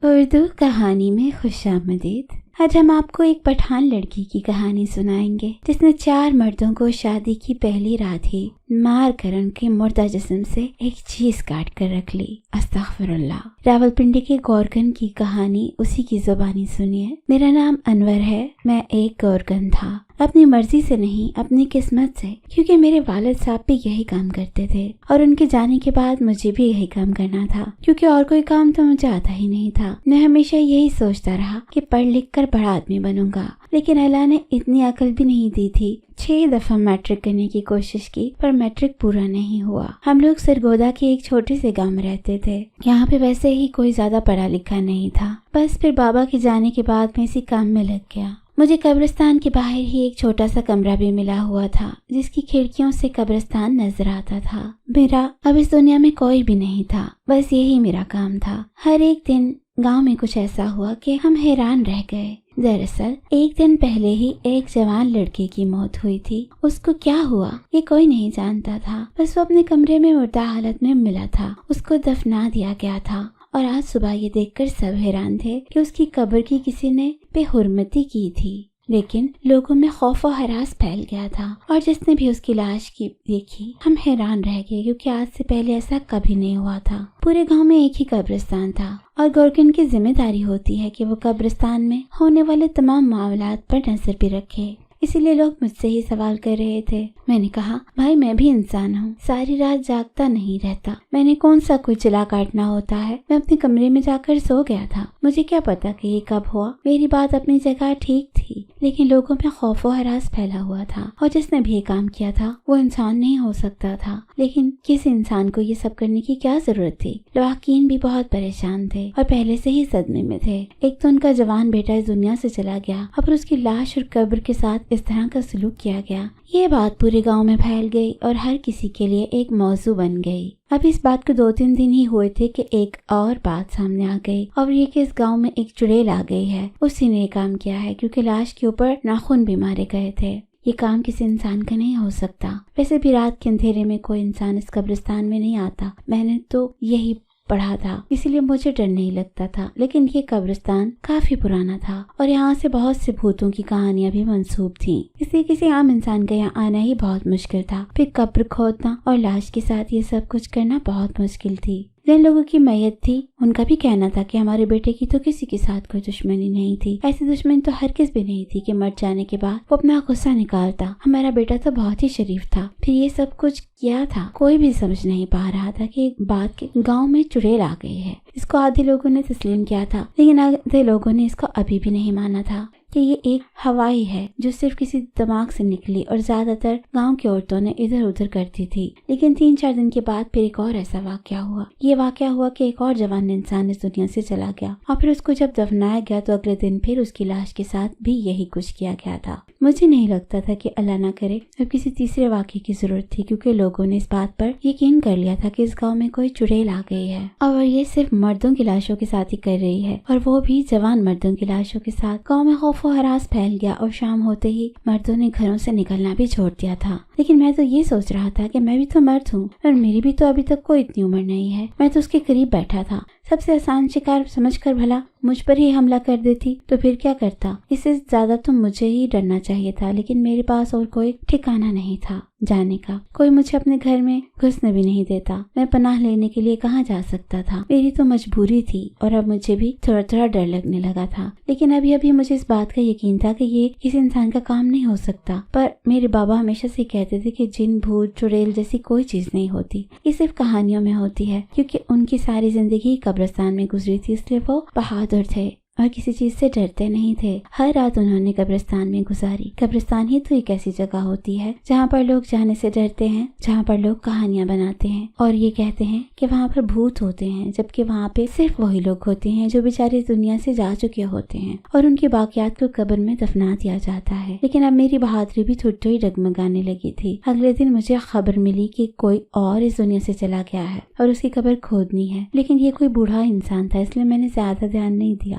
اردو کہانی میں خوش آمدید۔ آج ہم آپ کو ایک پٹھان لڑکی کی کہانی سنائیں گے جس نے 4 مردوں کو شادی کی پہلی رات ہی مار کر ان کے مردہ جسم سے ایک چیز کاٹ کر رکھ لی۔ استغفر اللہ۔ راولپنڈی کے گورکن کی کہانی اسی کی زبانی سنیے۔ میرا نام انور ہے، میں ایک گورکن تھا، اپنی مرضی سے نہیں، اپنی قسمت سے، کیونکہ میرے والد صاحب بھی یہی کام کرتے تھے اور ان کے جانے کے بعد مجھے بھی یہی کام کرنا تھا، کیونکہ اور کوئی کام تو مجھے آتا ہی نہیں تھا۔ میں ہمیشہ یہی سوچتا رہا کہ پڑھ لکھ کر بڑا آدمی بنوں گا، لیکن اللہ نے اتنی عقل بھی نہیں دی تھی۔ 6 دفعہ میٹرک کرنے کی کوشش کی پر میٹرک پورا نہیں ہوا۔ ہم لوگ سرگودا کے ایک چھوٹے سے گاؤں میں رہتے تھے، یہاں پہ ویسے ہی کوئی زیادہ پڑھا لکھا نہیں تھا۔ بس پھر بابا کے جانے کے بعد میں اسی کام میں لگ گیا۔ مجھے قبرستان کے باہر ہی ایک چھوٹا سا کمرہ بھی ملا ہوا تھا جس کی کھڑکیوں سے قبرستان نظر آتا تھا۔ میرا اب اس دنیا میں کوئی بھی نہیں تھا، بس یہی میرا کام تھا۔ ہر ایک دن گاؤں میں کچھ ایسا ہوا کہ ہم حیران رہ گئے۔ دراصل ایک دن پہلے ہی ایک جوان لڑکے کی موت ہوئی تھی۔ اس کو کیا ہوا یہ کوئی نہیں جانتا تھا، بس وہ اپنے کمرے میں مردہ حالت میں ملا تھا۔ اس کو دفنا دیا گیا تھا اور آج صبح یہ دیکھ کر سب حیران تھے کہ اس کی قبر کی کسی نے بے حرمتی کی تھی، لیکن لوگوں میں خوف و ہراس پھیل گیا تھا اور جس نے بھی اس کی لاش کی دیکھی ہم حیران رہ گئے، کیونکہ آج سے پہلے ایسا کبھی نہیں ہوا تھا۔ پورے گاؤں میں ایک ہی قبرستان تھا اور گورکن کی ذمہ داری ہوتی ہے کہ وہ قبرستان میں ہونے والے تمام معاملات پر نظر بھی رکھے۔ اسی لیے لوگ مجھ سے ہی سوال کر رہے تھے۔ میں نے کہا بھائی میں بھی انسان ہوں، ساری رات جاگتا نہیں رہتا، میں نے کون سا کوئی چلا کاٹنا ہوتا ہے، میں اپنے کمرے میں جا کر سو گیا تھا، مجھے کیا پتا کہ یہ کب ہوا۔ میری بات اپنی جگہ ٹھیک تھی، لیکن لوگوں میں خوف و ہراس پھیلا ہوا تھا اور جس نے بھی یہ کام کیا تھا وہ انسان نہیں ہو سکتا تھا۔ لیکن کس انسان کو یہ سب کرنے کی کیا ضرورت تھی؟ لواحقین بھی بہت پریشان تھے اور پہلے سے ہی صدمے میں تھے۔ ایک تو ان کا جوان بیٹا اس دنیا سے چلا گیا اور پھر اس کی لاش اور قبر کے ساتھ اس طرح کا سلوک کیا گیا۔ یہ بات پورے گاؤں میں پھیل گئی اور ہر کسی کے لیے ایک موضوع بن گئی۔ اب اس بات کو 2-3 دن ہی ہوئے تھے کہ ایک اور بات سامنے آ گئی، اور یہ کہ اس گاؤں میں ایک چڑیل آ گئی ہے، اسی نے یہ کام کیا ہے، کیونکہ لاش کے اوپر ناخن بھی مارے گئے تھے۔ یہ کام کسی انسان کا نہیں ہو سکتا۔ ویسے بھی رات کے اندھیرے میں کوئی انسان اس قبرستان میں نہیں آتا، میں نے تو یہی پڑھا تھا، اسی لیے مجھے ڈر نہیں لگتا تھا۔ لیکن یہ قبرستان کافی پرانا تھا اور یہاں سے بہت سے بھوتوں کی کہانیاں بھی منسوب تھیں، اس لیے کسی عام انسان کا یہاں آنا ہی بہت مشکل تھا۔ پھر قبر کھودنا اور لاش کے ساتھ یہ سب کچھ کرنا بہت مشکل تھی۔ جن لوگوں کی میت تھی ان کا بھی کہنا تھا کہ ہمارے بیٹے کی تو کسی کے ساتھ کوئی دشمنی نہیں تھی، ایسی دشمنی تو ہرگز بھی نہیں تھی کہ مر جانے کے بعد وہ اپنا غصہ نکالتا۔ ہمارا بیٹا تو بہت ہی شریف تھا۔ پھر یہ سب کچھ کیا تھا کوئی بھی سمجھ نہیں پا رہا تھا کہ ایک بات کے گاؤں میں چڑیل آ گئی ہے۔ اس کو آدھے لوگوں نے تسلیم کیا تھا، لیکن آدھے لوگوں نے اس کو ابھی بھی نہیں مانا تھا کہ یہ ایک ہوائی ہے جو صرف کسی دماغ سے نکلی اور زیادہ تر گاؤں کی عورتوں نے ادھر ادھر کرتی تھی۔ لیکن 3-4 دن کے بعد پھر ایک اور ایسا واقعہ ہوا۔ یہ واقعہ ہوا کہ ایک اور جوان انسان اس دنیا سے چلا گیا اور پھر اس کو جب دفنایا گیا تو اگلے دن پھر اس کی لاش کے ساتھ بھی یہی کچھ کیا گیا تھا۔ مجھے نہیں لگتا تھا کہ اللہ نہ کرے اب کسی تیسرے واقعے کی ضرورت تھی، کیونکہ لوگوں نے اس بات پر یقین کر لیا تھا کہ اس گاؤں میں کوئی چڑیل آ گئی ہے اور یہ صرف مردوں کی لاشوں کے ساتھ ہی کر رہی ہے، اور وہ بھی جوان مردوں کی لاشوں کے ساتھ۔ گاؤں میں خوف و ہراس پھیل گیا اور شام ہوتے ہی مردوں نے گھروں سے نکلنا بھی چھوڑ دیا تھا۔ لیکن میں تو یہ سوچ رہا تھا کہ میں بھی تو مرد ہوں اور میری بھی تو ابھی تک کوئی اتنی عمر نہیں ہے، میں تو اس کے قریب بیٹھا تھا، سب سے آسان شکار سمجھ کر بھلا مجھ پر ہی حملہ کر دیتی تو پھر کیا کرتا؟ اس سے زیادہ تو مجھے ہی ڈرنا چاہیے تھا، لیکن میرے پاس اور کوئی ٹھکانہ نہیں تھا جانے کا، کوئی مجھے اپنے گھر میں گھسنے بھی نہیں دیتا، میں پناہ لینے کے لیے کہاں جا سکتا تھا؟ میری تو مجبوری تھی اور اب مجھے بھی تھوڑا تھوڑا ڈر لگنے لگا تھا۔ لیکن ابھی مجھے اس بات کا یقین تھا کہ یہ کسی انسان کا کام نہیں ہو سکتا، پر میرے بابا ہمیشہ سے کہتے تھے کہ جن بھوت چڑیل جیسی کوئی چیز نہیں ہوتی، یہ صرف کہانیوں میں ہوتی ہے، کیونکہ ان کی ساری زندگی قبرستان میں گزری تھی، اس لیے وہ بہادر تھے اور کسی چیز سے ڈرتے نہیں تھے۔ ہر رات انہوں نے قبرستان میں گزاری۔ قبرستان ہی تو ایک ایسی جگہ ہوتی ہے جہاں پر لوگ جانے سے ڈرتے ہیں، جہاں پر لوگ کہانیاں بناتے ہیں اور یہ کہتے ہیں کہ وہاں پر بھوت ہوتے ہیں، جبکہ وہاں پہ صرف وہی لوگ ہوتے ہیں جو بیچارے دنیا سے جا چکے ہوتے ہیں اور ان کے باقیات کو قبر میں دفنا دیا جاتا ہے۔ لیکن اب میری بہادری بھی تھوڑی تھوڑی ڈگمگانے لگی تھی۔ اگلے دن مجھے خبر ملی کہ کوئی اور اس دنیا سے چلا گیا ہے اور اس کی قبر کھودنی ہے، لیکن یہ کوئی بوڑھا انسان تھا، اس لیے میں نے زیادہ دھیان نہیں دیا۔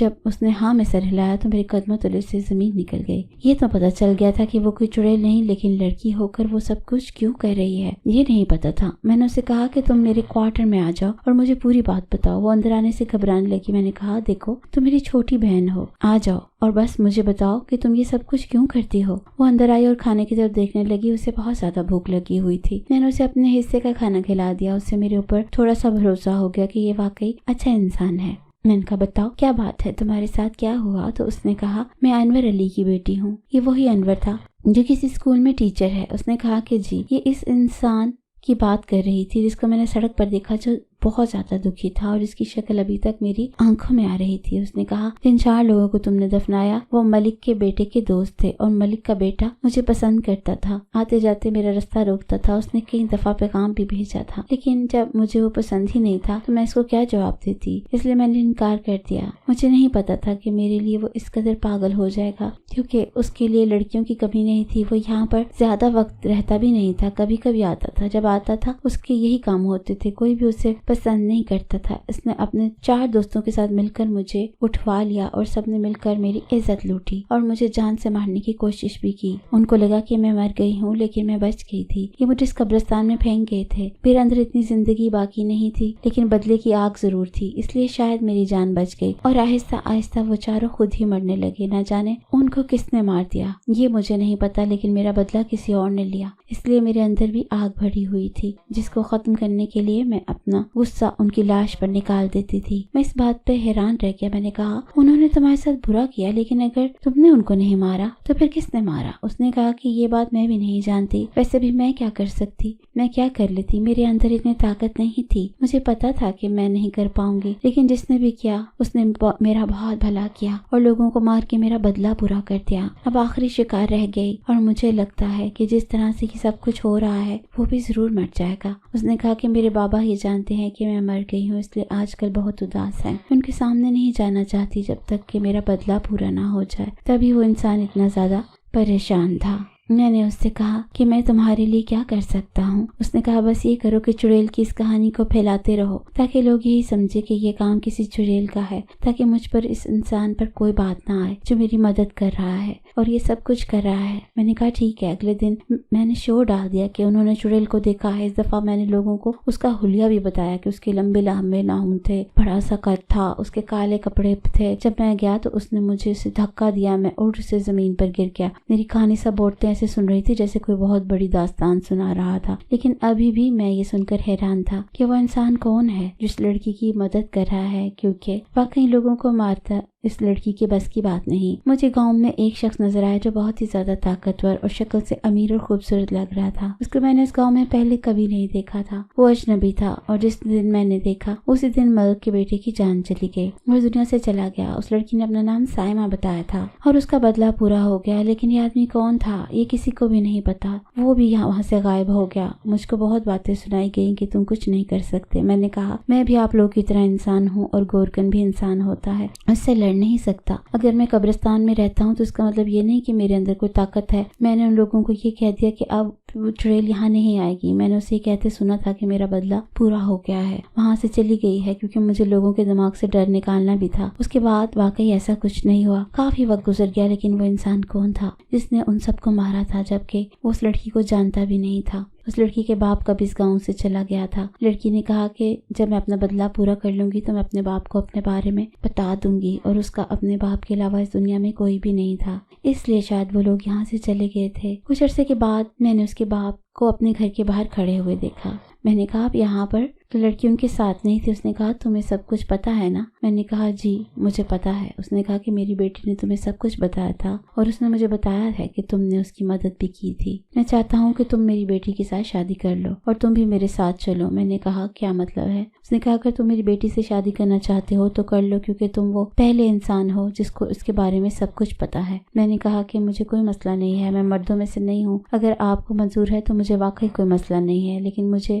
جب اس نے ہاں میں سر ہلایا تو میرے قدموں تلے سے زمین نکل گئی۔ یہ تو پتہ چل گیا تھا کہ وہ کوئی چڑیل نہیں، لیکن لڑکی ہو کر وہ سب کچھ کیوں کر رہی ہے یہ نہیں پتا تھا۔ میں نے اسے کہا کہ تم میرے کوارٹر میں آ جاؤ اور مجھے پوری بات بتاؤ۔ وہ اندر آنے سے گھبرانے لگی۔ میں نے کہا دیکھو تم میری چھوٹی بہن ہو، آ جاؤ اور بس مجھے بتاؤ کہ تم یہ سب کچھ کیوں کرتی ہو۔ وہ اندر آئی اور کھانے کی طرف دیکھنے لگی۔ اسے بہت زیادہ بھوک لگی ہوئی تھی۔ میں نے اسے اپنے حصے کا کھانا کھلا دیا۔ اس سے میرے اوپر تھوڑا سا بھروسہ ہو گیا کہ یہ واقعی اچھا انسان ہے۔ میں نے کہا بتاؤ کیا بات ہے، تمہارے ساتھ کیا ہوا؟ تو اس نے کہا میں انور علی کی بیٹی ہوں۔ یہ وہی انور تھا جو کسی اسکول میں ٹیچر ہے۔ اس نے کہا کہ جی، یہ اس انسان کی بات کر رہی تھی جس کو میں نے سڑک پر دیکھا، جو بہت زیادہ دکھی تھا اور اس کی شکل ابھی تک میری آنکھوں میں آ رہی تھی۔ اس نے کہا جن 4 لوگوں کو تم نے دفنایا وہ ملک کے بیٹے کے دوست تھے، اور ملک کا بیٹا مجھے پسند کرتا تھا، آتے جاتے میرا رستہ روکتا تھا، اس نے کئی دفعہ پیغام بھی بھیجا تھا، لیکن جب مجھے وہ پسند ہی نہیں تھا تو میں اس کو کیا جواب دیتی، اس لیے میں نے انکار کر دیا۔ مجھے نہیں پتا تھا کہ میرے لیے وہ اس قدر پاگل ہو جائے گا، کیونکہ اس کے لیے لڑکیوں کی کمی نہیں تھی۔ وہ یہاں پر زیادہ وقت رہتا بھی نہیں تھا، کبھی کبھی آتا تھا۔ جب آتا تھا اس کے یہی کام ہوتے تھے، کوئی بھی اسے پسند نہیں کرتا تھا۔ اس نے اپنے 4 دوستوں کے ساتھ مل کر مجھے اٹھوا لیا اور سب نے مل کر میری عزت لوٹی اور مجھے جان سے مارنے کی کوشش بھی کی۔ ان کو لگا کہ میں مر گئی ہوں، لیکن میں بچ گئی تھی۔ یہ مجھے اس قبرستان میں پھینک گئے تھے۔ میرے اندر اتنی زندگی باقی نہیں تھی، لیکن بدلے کی آگ ضرور تھی، اس لیے شاید میری جان بچ گئی، اور آہستہ آہستہ وہ چاروں خود ہی مرنے لگے۔ نہ جانے ان کو کس نے مار دیا، یہ مجھے نہیں پتا، لیکن میرا بدلہ کسی اور نے لیا، اس لیے میرے اندر بھی آگ بھری ہوئی تھی، جس کو ختم کرنے کے لیے میں اپنا غصہ ان کی لاش پر نکال دیتی تھی۔ میں اس بات پہ حیران رہ گیا۔ میں نے کہا انہوں نے تمہارے ساتھ برا کیا، لیکن اگر تم نے ان کو نہیں مارا تو پھر کس نے مارا؟ اس نے کہا کہ یہ بات میں بھی نہیں جانتی، ویسے بھی میں کیا کر سکتی، میں کیا کر لیتی، میرے اندر اتنی طاقت نہیں تھی، مجھے پتا تھا کہ میں نہیں کر پاؤں گی، لیکن جس نے بھی کیا اس نے میرا بہت بھلا کیا اور لوگوں کو مار کے میرا بدلہ پورا کر دیا۔ اب آخری شکار رہ گئی، اور مجھے لگتا ہے کہ جس طرح سے یہ سب کچھ ہو رہا ہے وہ بھی ضرور مر جائے گا۔ اس نے کہا کہ میرے بابا یہ جانتے ہیں کہ میں مر گئی ہوں، اس لیے آج کل بہت اداس ہے، ان کے سامنے نہیں جانا چاہتی جب تک کہ میرا بدلہ پورا نہ ہو جائے۔ تبھی وہ انسان اتنا زیادہ پریشان تھا۔ میں نے اس سے کہا کہ میں تمہارے لیے کیا کر سکتا ہوں؟ اس نے کہا بس یہ کرو کہ چڑیل کی اس کہانی کو پھیلاتے رہو، تاکہ لوگ یہی سمجھے کہ یہ کام کسی چڑیل کا ہے، تاکہ مجھ پر اس انسان پر کوئی بات نہ آئے جو میری مدد کر رہا ہے اور یہ سب کچھ کر رہا ہے۔ میں نے کہا ٹھیک ہے۔ اگلے دن میں نے شور ڈال دیا کہ انہوں نے چڑیل کو دیکھا ہے۔ اس دفعہ میں نے لوگوں کو اس کا حلیہ بھی بتایا کہ اس کے لمبے لمبے ناخن تھے، بڑا سا قد تھا، اس کے کالے کپڑے تھے۔ جب میں گیا تو اس نے مجھے اسے دھکا دیا، میں اڑ سے زمین پر گر گیا۔ میری کہانی سب عورتیں ایسے سن رہی تھی جیسے کوئی بہت بڑی داستان سنا رہا تھا، لیکن ابھی بھی میں یہ سن کر حیران تھا کہ وہ انسان کون ہے جس لڑکی کی مدد کر رہا ہے، کیونکہ واقعی لوگوں کو مارتا اس لڑکی کے بس کی بات نہیں۔ مجھے گاؤں میں ایک شخص نظر آیا جو بہت ہی زیادہ طاقتور اور شکل سے امیر اور خوبصورت لگ رہا تھا۔ اس کو میں نے اس گاؤں میں پہلے کبھی نہیں دیکھا تھا۔ وہ اجنبی تھا، اور جس دن میں نے دیکھا اسی دن ملک کے بیٹے کی جان چلی گئی، وہ دنیا سے چلا گیا۔ اس لڑکی نے اپنا نام سائمہ بتایا تھا اور اس کا بدلہ پورا ہو گیا، لیکن یہ آدمی کون تھا یہ کسی کو بھی نہیں پتا۔ وہ بھی وہاں سے غائب ہو گیا۔ مجھ کو بہت باتیں سنائی گئیں کہ تم کچھ نہیں کر سکتے۔ میں نے کہا میں بھی آپ لوگ کی طرح انسان ہوں، اور گورکن بھی انسان ہوتا ہے، اس سے لڑ نہیں سکتا۔ اگر میں قبرستان میں رہتا ہوں تو اس کا مطلب یہ نہیں کہ میرے اندر کوئی طاقت ہے۔ میں نے ان لوگوں کو یہ کہہ دیا کہ اب چڑیل یہاں نہیں آئے گی۔ میں نے اسے کہتے سنا تھا کہ میرا بدلہ پورا ہو گیا ہے، وہاں سے چلی گئی ہے، کیونکہ مجھے لوگوں کے دماغ سے ڈر نکالنا بھی تھا۔ اس کے بعد واقعی ایسا کچھ نہیں ہوا۔ کافی وقت گزر گیا، لیکن وہ انسان کون تھا جس نے ان سب کو مارا تھا، جبکہ وہ اس لڑکی کو جانتا بھی نہیں تھا؟ اس لڑکی کے باپ کب اس گاؤں سے چلا گیا تھا۔ لڑکی نے کہا کہ جب میں اپنا بدلہ پورا کر لوں گی تو میں اپنے باپ کو اپنے بارے میں بتا دوں گی، اور اس کا اپنے باپ کے علاوہ اس دنیا میں کوئی بھی نہیں تھا، اس لیے شاید وہ لوگ یہاں سے چلے گئے تھے۔ کچھ عرصے کے بعد میں نے اس کے باپ کو اپنے گھر کے باہر کھڑے ہوئے دیکھا۔ میں نے کہا آپ یہاں پر؟ تو لڑکی ان کے ساتھ نہیں تھی۔ اس نے کہا تمہیں سب کچھ پتا ہے نا؟ میں نے کہا جی مجھے پتا ہے۔ اس نے کہا کہ میری بیٹی نے تمہیں سب کچھ بتایا تھا، اور اس نے مجھے بتایا ہے کہ تم نے اس کی مدد بھی کی تھی۔ میں چاہتا ہوں کہ تم میری بیٹی کے ساتھ شادی کر لو اور تم بھی میرے ساتھ چلو۔ میں نے کہا کیا مطلب ہے؟ اس نے کہا اگر تم میری بیٹی سے شادی کرنا چاہتے ہو تو کر لو، کیونکہ تم وہ پہلے انسان ہو جس کو اس کے بارے میں سب کچھ پتا ہے۔ میں نے کہا کہ مجھے کوئی مسئلہ نہیں ہے، میں مردوں میں سے نہیں ہوں، اگر آپ کو منظور ہے تو مجھے واقعی کوئی مسئلہ نہیں ہے، لیکن مجھے